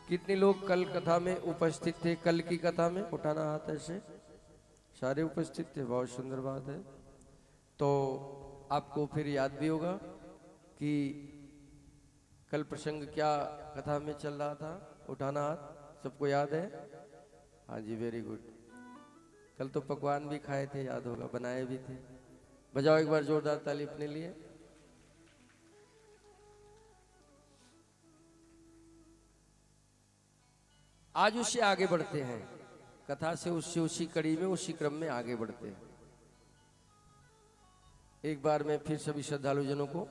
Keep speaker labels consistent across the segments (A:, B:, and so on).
A: कितने लोग कल कथा में उपस्थित थे? कल की कथा में उठाना हाथ ऐसे। सारे उपस्थित थे, बहुत सुंदर बात है। तो आपको फिर याद भी होगा कि कल प्रसंग क्या कथा में चल रहा था। उठाना हाथ, सबको याद है? हाँ जी, वेरी गुड। कल तो पकवान भी खाए थे, याद होगा, बनाए भी थे। बजाओ एक बार जोरदार ताली अपने लिए। आज उससे आगे बढ़ते हैं, कथा से उससे उसी कड़ी में उसी क्रम में आगे बढ़ते हैं। एक बार मैं फिर सभी श्रद्धालु जनों को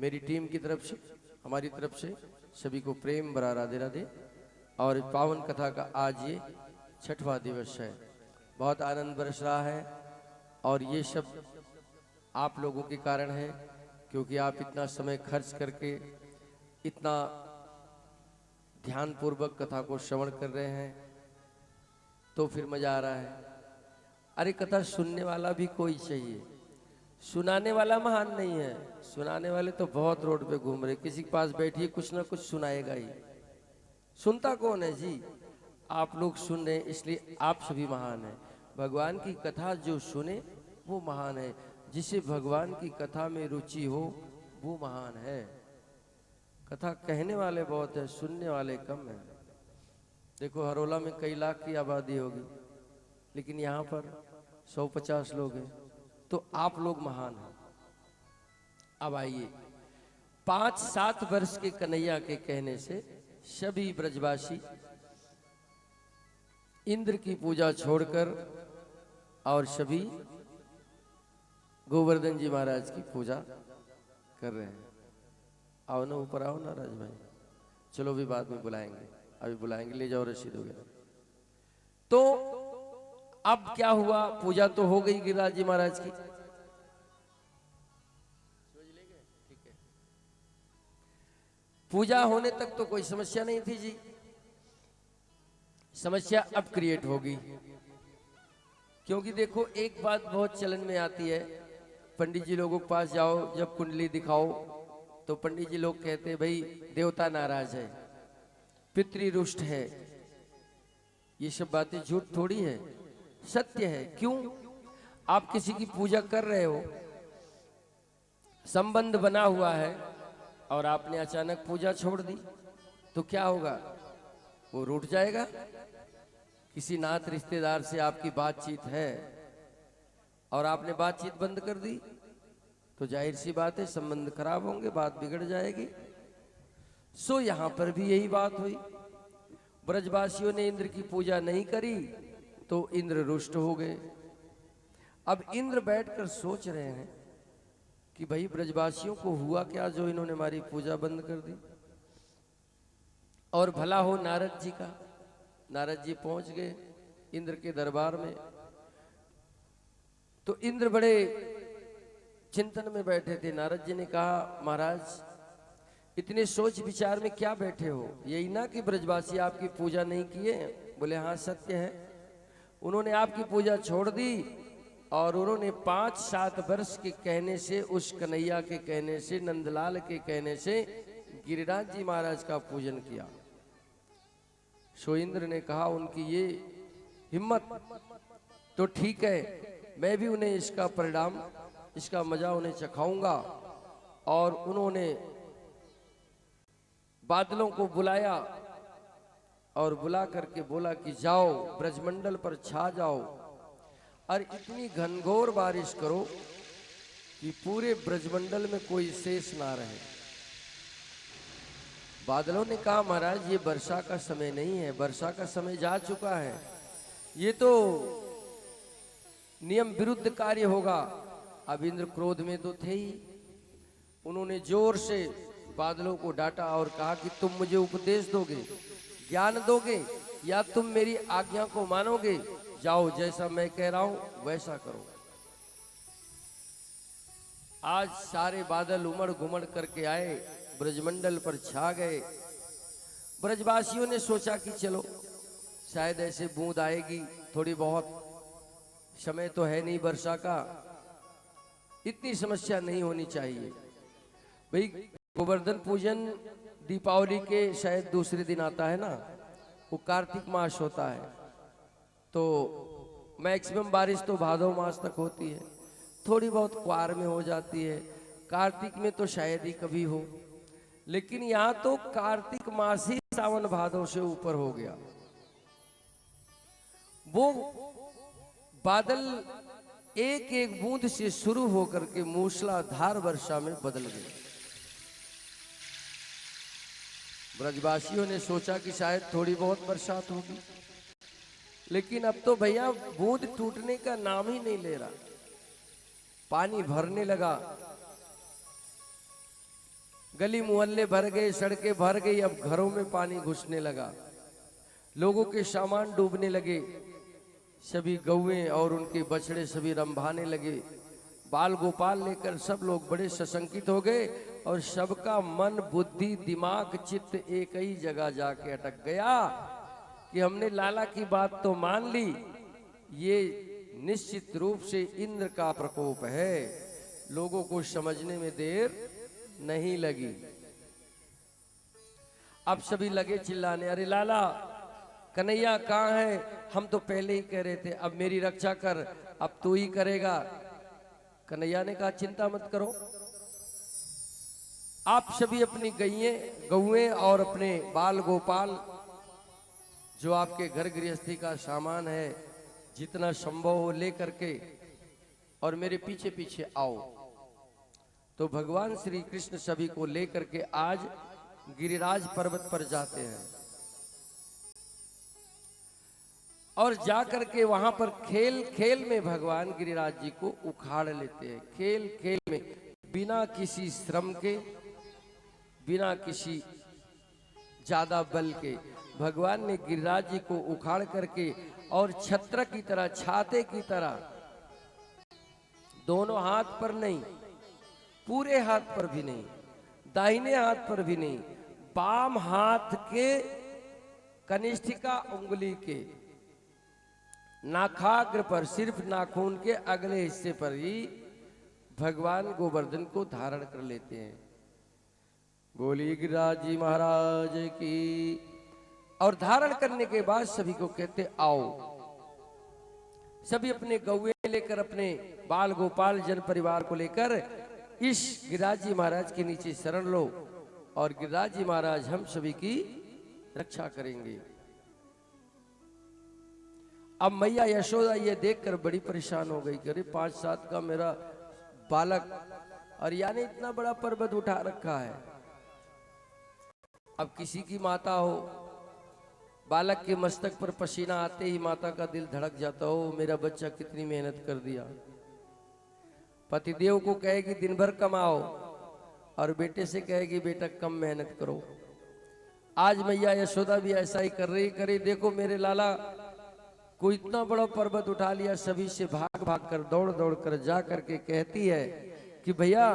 A: मेरी टीम की तरफ से, हमारी तरफ से सभी को प्रेम भरा राधे राधे। और पावन कथा का आज ये 6वां दिवस है। बहुत आनंद बरस रहा है और ये सब आप लोगों के कारण है, क्योंकि आप इतना समय खर्च करके इतना ध्यान पूर्वक कथा को श्रवण कर रहे हैं, तो फिर मजा आ रहा है। अरे कथा सुनने वाला भी कोई चाहिए, सुनाने वाला महान नहीं है। सुनाने वाले तो बहुत रोड पे घूम रहे, किसी के पास बैठिए कुछ ना कुछ सुनाएगा ही। सुनता कौन है जी? आप लोग सुन रहे हैं, इसलिए आप सभी महान हैं। भगवान की कथा जो सुने वो महान है। जिसे भगवान की कथा में रुचि हो वो महान है। कथा कहने वाले बहुत है, सुनने वाले कम है। देखो हरोला में कई लाख की आबादी होगी, लेकिन यहाँ पर 150 लोग हैं, तो आप लोग महान हैं। अब आइए, 5-7 वर्ष के कन्हैया के कहने से सभी ब्रजवासी इंद्र की पूजा छोड़कर और सभी गोवर्धन जी महाराज की पूजा कर रहे हैं। आओ ना, ऊपर आओ ना राज भाई। चलो भी बाद में बुलाएंगे, अभी बुलाएंगे, ले जाओ रसीद वगैरह। तो अब क्या हुआ? पूजा तो हो गई गिरिराज जी महाराज की। ठीक है, पूजा होने तक तो कोई समस्या नहीं थी जी। समस्या अब क्रिएट होगी, क्योंकि देखो एक बात बहुत चलन में आती है। पंडित जी लोगों के पास जाओ, जब कुंडली दिखाओ तो पंडित जी लोग कहते हैं भाई देवता नाराज है, पितृ रुष्ट है। ये सब बातें झूठ थोड़ी है, सत्य है। क्यों? आप किसी की पूजा कर रहे हो, संबंध बना हुआ है और आपने अचानक पूजा छोड़ दी तो क्या होगा? वो रूठ जाएगा। किसी नात रिश्तेदार से आपकी बातचीत है और आपने बातचीत बंद कर दी तो जाहिर सी बात है संबंध खराब होंगे, बात बिगड़ जाएगी। सो यहां पर भी यही बात हुई। ब्रजवासियों ने इंद्र की पूजा नहीं करी तो इंद्र रुष्ट हो गए। अब इंद्र बैठकर सोच रहे हैं कि भाई ब्रजवासियों को हुआ क्या जो इन्होंने हमारी पूजा बंद कर दी। और भला हो नारद जी का। नारद जी पहुंच गए इंद्र के दरबार में। तो इंद्र बड़े चिंतन में बैठे थे। नारद जी ने कहा महाराज इतने सोच विचार में क्या बैठे हो? यही ना कि ब्रजवासी आपकी पूजा नहीं किए? बोले हाँ सत्य है, उन्होंने आपकी पूजा छोड़ दी और उन्होंने 5-7 वर्ष के कहने से, उस कन्हैया के कहने से, नंदलाल के कहने से गिरिराज जी महाराज का पूजन किया। सो इंद्र ने कहा उनकी ये हिम्मत तो ठीक है, मैं भी उन्हें इसका परिणाम, इसका मजा उन्हें चखाऊंगा। और उन्होंने बादलों को बुलाया और बुला करके बोला कि जाओ ब्रजमंडल पर छा जाओ और इतनी घनघोर बारिश करो कि पूरे ब्रजमंडल में कोई शेष ना रहे। बादलों ने कहा महाराज ये वर्षा का समय नहीं है, वर्षा का समय जा चुका है, ये तो नियम विरुद्ध कार्य होगा। अब इंद्र क्रोध में तो थे ही। उन्होंने जोर से बादलों को डांटा और कहा कि तुम मुझे उपदेश दोगे, ज्ञान दोगे, या तुम मेरी आज्ञा को मानोगे? जाओ जैसा मैं कह रहा हूं वैसा करो। आज सारे बादल उमड़ घुमड़ करके आए, ब्रजमंडल पर छा गए। ब्रजवासियों ने सोचा कि चलो शायद ऐसे बूंद आएगी थोड़ी बहुत, समय तो है नहीं वर्षा का, इतनी समस्या नहीं होनी चाहिए भाई। गोवर्धन पूजन दीपावली के शायद दूसरे दिन आता है ना, वो कार्तिक मास होता है। तो मैक्सिमम बारिश तो भादो मास तक होती है, थोड़ी बहुत क्वार में हो जाती है, कार्तिक में तो शायद ही कभी हो, लेकिन यहाँ तो कार्तिक मास ही सावन भादो से ऊपर हो गया। वो बादल एक एक बूंद से शुरू होकर के मूसलाधार वर्षा में बदल गए। ब्रजवासियों ने सोचा कि शायद थोड़ी बहुत बरसात होगी, लेकिन अब तो भैया बूंद टूटने का नाम ही नहीं ले रहा। पानी भरने लगा, गली मोहल्ले भर गए, सड़कें भर गई, अब घरों में पानी घुसने लगा, लोगों के सामान डूबने लगे, सभी गौएं और उनके बछड़े सभी रंभाने लगे। बाल गोपाल लेकर सब लोग बड़े सशंकित हो गए और सबका मन बुद्धि दिमाग चित्त एक ही जगह जाके अटक गया कि हमने लाला की बात तो मान ली, ये निश्चित रूप से इंद्र का प्रकोप है। लोगों को समझने में देर नहीं लगी। अब सभी लगे चिल्लाने, अरे लाला कन्हैया कहाँ है, हम तो पहले ही कह रहे थे, अब मेरी रक्षा कर, अब तू ही करेगा। कन्हैया ने कहा चिंता मत करो, आप सभी अपनी गौएं और अपने बाल गोपाल जो आपके घर गृहस्थी का सामान है जितना संभव हो ले करके और मेरे पीछे पीछे आओ। तो भगवान श्री कृष्ण सभी को लेकर के आज गिरिराज पर्वत पर जाते हैं और जाकर के वहां पर खेल खेल में भगवान गिरिराज जी को उखाड़ लेते हैं। खेल खेल में बिना किसी श्रम के, बिना किसी ज्यादा बल के भगवान ने गिरिराज जी को उखाड़ करके और छत्र की तरह, छाते की तरह, दोनों हाथ पर नहीं, पूरे हाथ पर भी नहीं, दाहिने हाथ पर भी नहीं, बाम हाथ के कनिष्ठिका उंगली के नाखाग्र पर, सिर्फ नाखून के अगले हिस्से पर ही भगवान गोवर्धन को धारण कर लेते हैं। बोलिए गिरिराज जी महाराज की। और धारण करने के बाद सभी को कहते आओ। सभी अपने गौए लेकर, अपने बाल गोपाल जन परिवार को लेकर इस गिरिराज जी महाराज के नीचे शरण लो और गिरिराज जी महाराज हम सभी की रक्षा करेंगे। अब मैया यशोदा ये देखकर बड़ी परेशान हो गई कि अरे 5-7 का मेरा बालक और यानी इतना बड़ा पर्वत उठा रखा है। अब किसी की माता हो, बालक के मस्तक पर पसीना आते ही माता का दिल धड़क जाता हो, मेरा बच्चा कितनी मेहनत कर दिया। पतिदेव को कहेगी दिन भर कमाओ और बेटे से कहेगी बेटा कम मेहनत करो। आज मैया यशोदा भी ऐसा ही कर रही, करे देखो मेरे लाला को इतना बड़ा पर्वत उठा लिया। सभी से भाग भाग कर, दौड़ दौड़ कर जा करके कहती है कि भैया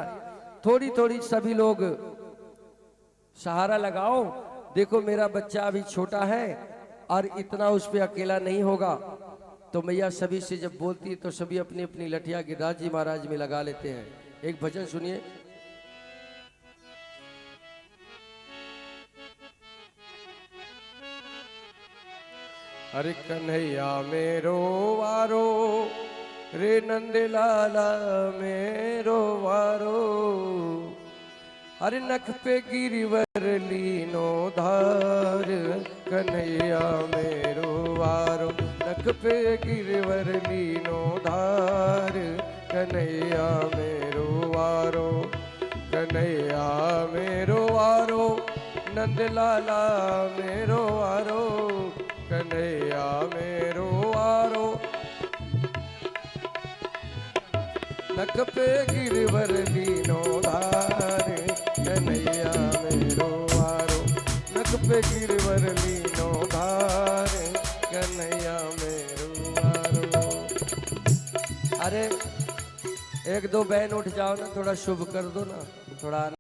A: थोड़ी थोड़ी सभी लोग सहारा लगाओ, देखो मेरा बच्चा अभी छोटा है और इतना उस पे अकेला नहीं होगा। तो मैया सभी से जब बोलती है तो सभी अपनी अपनी लठिया गिरिराज जी महाराज में लगा लेते हैं। एक भजन सुनिए। अरे कन्हैया मेरो वारो, रे नंद लाला मेरो वारो, अरे नख पे गिरिवर लीनो धार, कन्हैया मेरो वारो, नख पे गिरिवर लीनो धार, कन्हैया मेरो वारो, कन्हैया मेरो वारो, नंद लाला मेरो वारो, कन्हैया मेरो वारो, नख पे गिरिवर लीनो धार, कन्हैया मेरो वारो, नख पे गिरिवर लीनो धार, कन्हैया मेरो वारो। अरे 1-2 बहन उठ जाओ ना, थोड़ा शुभ कर दो ना, थोड़ा